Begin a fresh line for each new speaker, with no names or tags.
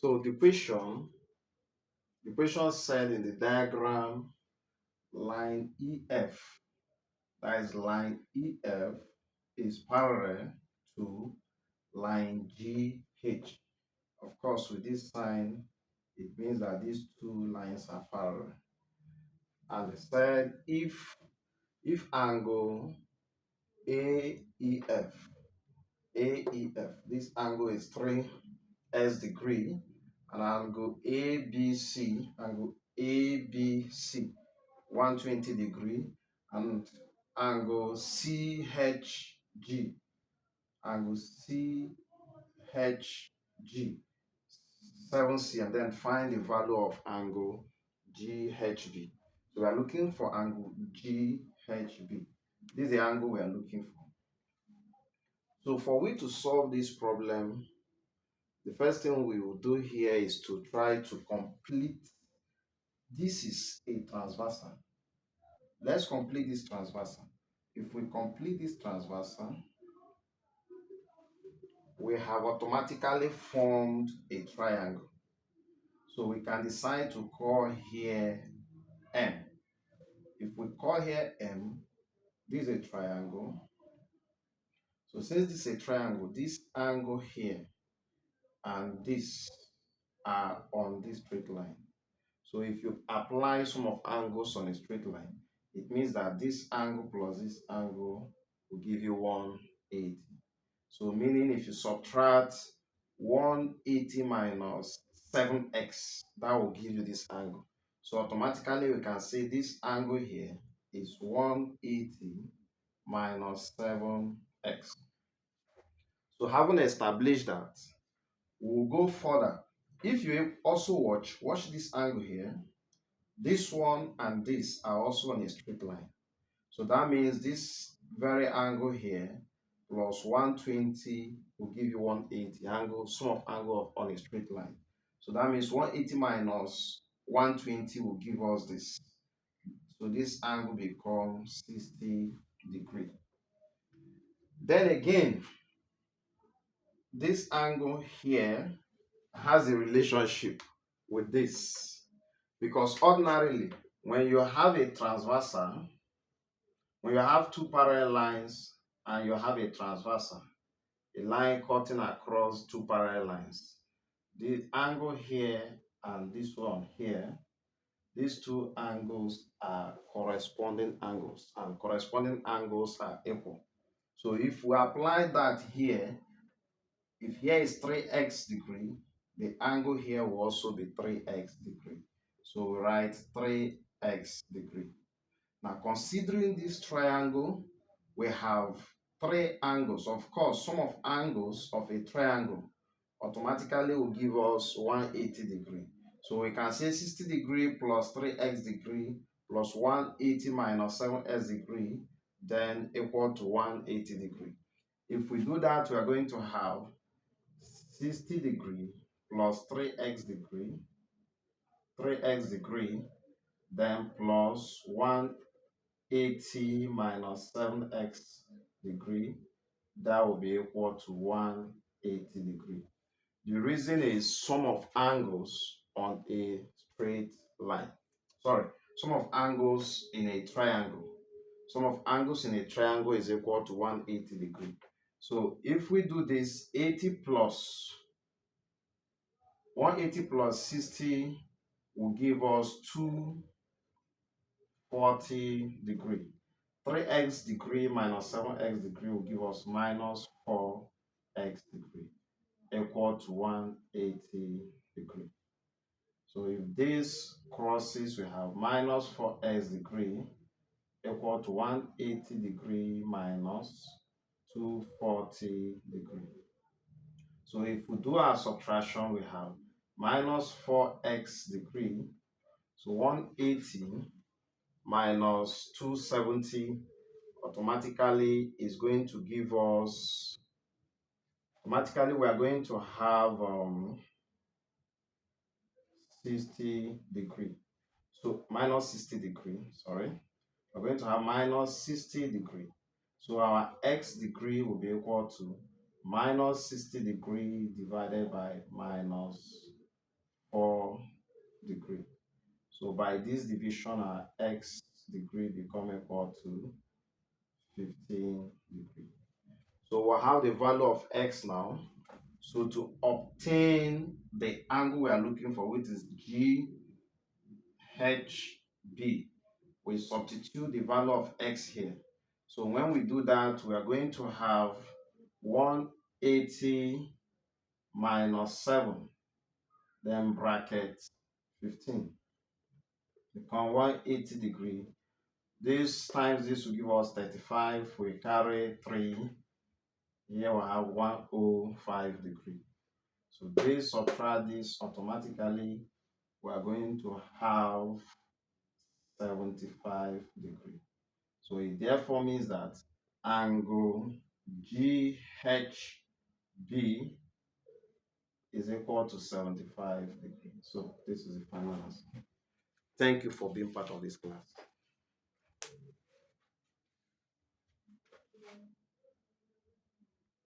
So the question said in the diagram, line EF, that is line EF, is parallel to line GH. Of course, with this sign, it means that these two lines are parallel. And it said if angle AEF, this angle is 3s degree, and angle ABC, 120 degree, and angle angle CHG, 7C, and then find the value of angle GHB. So we are looking for angle GHB. This is the angle we are looking for. So for we to solve this problem, the first thing we will do here is to try to complete. This is a transversal. Let's complete this transversal. If we complete this transversal, we have automatically formed a triangle. So we can decide to call here M. If we call here M, this is a triangle. So since this is a triangle, this angle here and this are on this straight line. So if you apply sum of angles on a straight line, it means that this angle plus this angle will give you 180. So meaning if you subtract 180 minus 7x, that will give you this angle. So automatically we can say this angle here is 180 minus 7x. So having established that, we'll go further. If you also watch this angle here, this one and this are also on a straight line. So that means this very angle here plus 120 will give you 180 angle, sum of angle on a straight line. So that means 180 minus 120 will give us this. So this angle becomes 60 degrees. Then again, this angle here has a relationship with this, because ordinarily when you have a transversal, when you have two parallel lines and you have a transversal, a line cutting across two parallel lines, the angle here and this one here, these two angles are corresponding angles, and corresponding angles are equal. So if we apply that here, if here is 3x degree, the angle here will also be 3x degree. So we write 3x degree. Now considering this triangle, we have three angles. Of course, sum of angles of a triangle automatically will give us 180 degree. So we can say 60 degree plus 3x degree plus 180 minus 7x degree, then equal to 180 degree. If we do that, we are going to have 60 degree plus 3x degree, then plus 180 minus 7x degree, that will be equal to 180 degree. The reason is sum of angles on a straight line. Sorry, sum of angles in a triangle. Sum of angles in a triangle is equal to 180 degree. So if we do this, 180 plus 60 will give us 240 degree. 3x degree minus 7x degree will give us minus 4x degree, equal to 180 degree. So if this crosses, we have minus 4x degree equal to 180 degree minus 240 degree. So if we do our subtraction, we have minus 4x degree. So 180 minus 270 automatically is going to give us, automatically we are going to have 60 degree. So minus 60 degree, sorry. We're going to have minus 60 degree. So our x degree will be equal to minus 60 degree divided by minus 4 degree. So by this division, our x degree become equal to 15 degree. So we'll have the value of x now. So to obtain the angle we are looking for, which is GHB, we substitute the value of x here. So when we do that, we are going to have 180 minus 7, then bracket 15, become 180 degree. This times this will give us 35. We carry 3. Here we have 105 degree. So this subtract this automatically, we are going to have 75 degree. So it therefore means that angle GHB is equal to 75 degrees. So this is the final answer. Thank you for being part of this class.